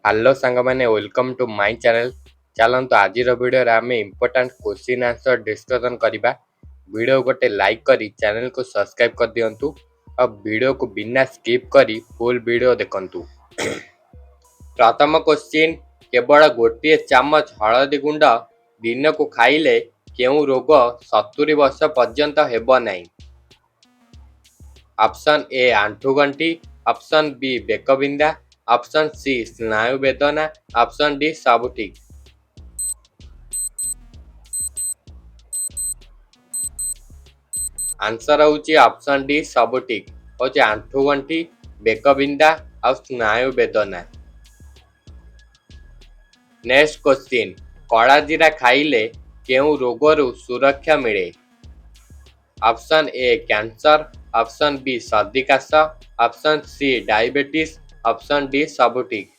Hello सांग मैंने welcome to my channel. चलतु आज वीडियो आम इंपोर्टेंट क्वेश्चन आंसर डिस्कसन करवा। वीडियो गोटे लाइक करी चैनल को सब्सक्राइब कर दिंतु और वीडियो को बिना स्किप करी फुल वीडियो देखंतु। प्रथम क्वेश्चन केवल गोटे चामच हलदी गुंड दिन को खाइले केउ रोग 70 वर्ष पर्यंत हेब नहीं। ऑप्शन ए आंठुगंठी, ऑप्शन बी बेकबिंदा, ऑप्शन सी स्नायु वेदना, ऑप्शन डी सब ठीक। आंसर होची ऑप्शन डी सब ठीक। होची आंठुगंठी, बेकबिंदा और स्नायु वेदना। नेक्स्ट क्वेश्चन कला जीरा खाइले केउ रोगरु सुरक्षा मिले। Option A cancer, option B सर्दी काश, option C diabetes, option D सब ठीक।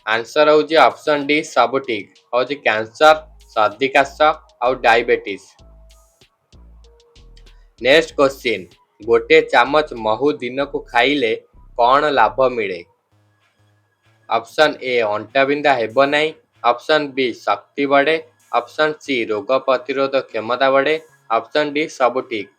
आंसर होची ऑप्शन डी सब ठीक। होची कैंसर, सर्दी काश और डायबिटीज। नेक्स्ट क्वेश्चन गोटे चामच महू दिन को खाइले कौन लाभ मिले। ऑप्शन ए अंटा बिंदा हेब नहीं, ऑप्शन बी शक्ति बढ़े, ऑप्शन सी रोग प्रतिरोध क्षमता बढ़े, ऑप्शन डी सब ठीक।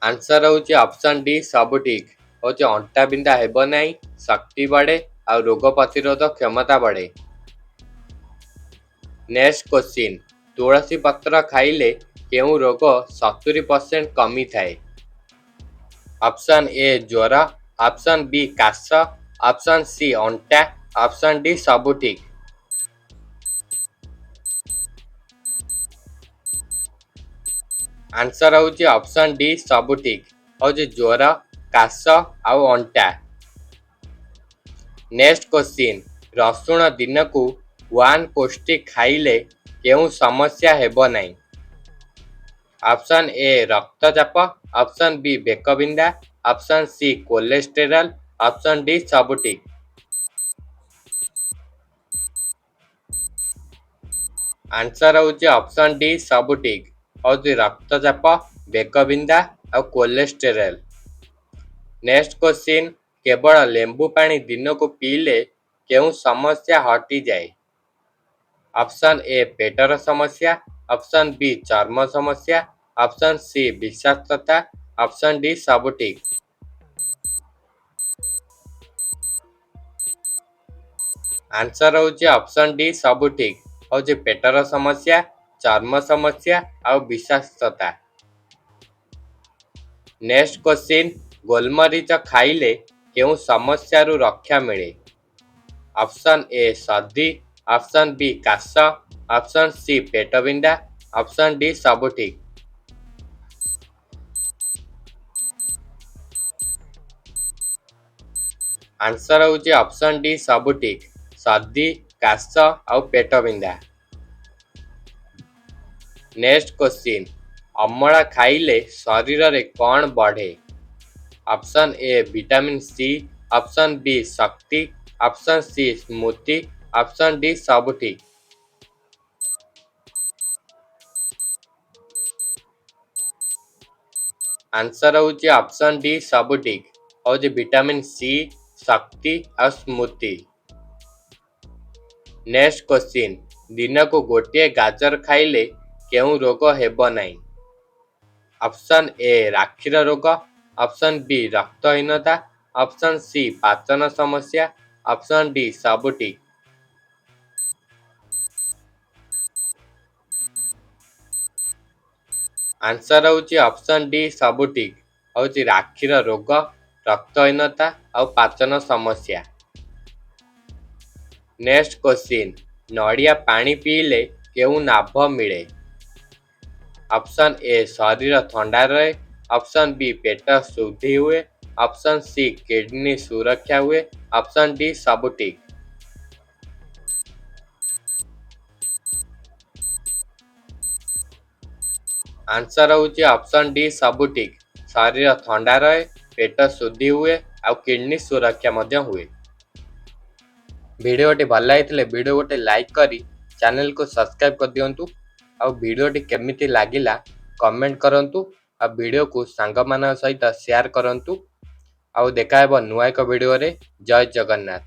आंसर होची ऑप्शन डी सब ठीक। होची अंटा बिंदा हेब नहीं, शक्ति बढ़े और रोग प्रतिरोध क्षमता बढ़े। नेक्स्ट क्वेश्चन तुलसी पत्र खाइले केउ रोग 70% कमी थाए। ऑप्शन ए ज्वर, ऑप्शन बी काश, ऑप्शन सी अंटा, ऑप्शन डी सब ठीक। आंसर होची ऑप्शन डी सब ठीक। होची ज्वर, काश और अंटा। नेक्स्ट क्वेश्चन रसुण दिन को 1 पौष्टिक खाइले केउ समस्या हेब नहीं। ऑप्शन ए रक्तचाप, ऑप्शन बी बेकबिंदा, option C cholesterol, option D सब ठीक। आंसर होची ऑप्शन डी सब ठीक। होची रक्तचाप, बेकबिंदा और कोलेस्टेरल। नेक्स्ट क्वेश्चन केवल लेंबू पानी दिन को पीले केउ समस्या हटी जाए। ऑप्शन ए पेटर समस्या, ऑप्शन बी चर्म समस्या, ऑप्शन सी विषाक्तता, ऑप्शन डी सब ठीक। आंसर होची ऑप्शन डी सब ठीक। होची पेटर समस्या, चर्म समस्या और विषाक्तता। नेक्स्ट क्वेश्चन गोलमरीच खाइले केउ समस्या रु रक्षा मिले। ऑप्शन ए सर्दी, ऑप्शन बी काश, ऑप्शन सी पेटबिंदा, ऑप्शन डी सब ठीक। आंसर होची ऑप्शन डी सब ठीक। सर्दी, काश और पेटबिंदा। नेक्स्ट क्वेश्चन अमला खाइले शरीर रे कौन बढ़े। Option A vitamin C, option B शक्ति, ऑप्शन सी स्मृति, ऑप्शन डी सब ठीक। आंसर होची ऑप्शन डी सब ठीक। होची विटामिन सी, शक्ति और स्मृति। नेक्स्ट क्वेश्चन दिन को गोटे गाजर खाइले केउ रोग हेब नहीं। ऑप्शन ए राखीर रोग, ऑप्शन बी रक्तहीनता, ऑप्शन सी पाचन समस्या, ऑप्शन डी सब ठीक। आंसर होची ऑप्शन डी सब ठीक। होची राखीर रोग, रक्तहीनता और पाचन समस्या। नेक्स्ट क्वेश्चन नड़िया पानी पीले केउ लाभ मिले। ऑप्शन ए शरीर ठंडा रहे, ऑप्शन बी पेट शुद्धि हुए, ऑप्शन सी किडनी सुरक्षा हुए, ऑप्शन डी सब ठीक। आंसर होची ऑप्शन डी सब ठीक। शरीर ठंडा रहे, पेट शुद्धि हुए और किडनी सुरक्षा हुए। वीडियो भल लगी वीडियो गोटे लाइक करी ଚ୍ୟାନେଲକୁ ସବସ୍କ୍ରାଇବ୍ କରିଦିଅନ୍ତୁ। ଆଉ ଭିଡ଼ିଓଟି କେମିତି ଲାଗିଲା କମେଣ୍ଟ କରନ୍ତୁ। ଆଉ ଭିଡ଼ିଓକୁ ସାଙ୍ଗମାନଙ୍କ ସହିତ ସେୟାର କରନ୍ତୁ। ଆଉ ଦେଖା ହେବ ନୂଆ ଏକ ଭିଡ଼ିଓରେ। ଜୟ ଜଗନ୍ନାଥ।